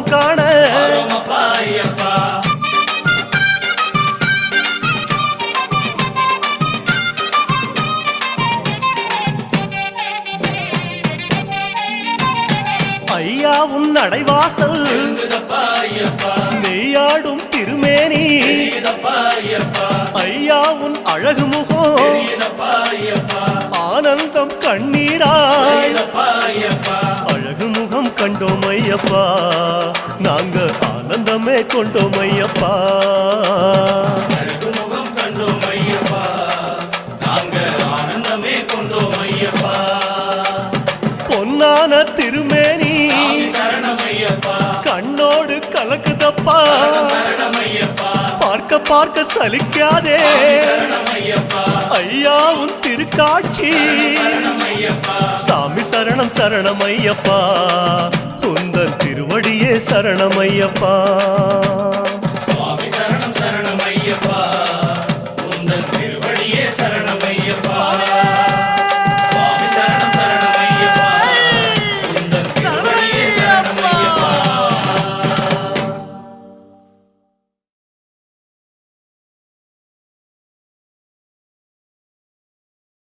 முகம் காண ஐயா உன் நடைவாசல் நெய்யாடும் திருமேனி ஐயா உன் அழகு முகம் ஆனந்தம் கண்ணீராய் அழகு முகம் கண்டோம் ஐயப்பா நாங்க ஆனந்தமே கொண்டோம் ஐயப்பா பொன்னான திருமேனி கண்ணோடு கலக்குதப்பா பார்க்க பார்க்க சலிக்காதே ஐயா உன் திருக்காட்சி சாமி சரணம் சரணம் ஐயப்பா உந்தன் திருவடியே சரணம் ஐயப்பா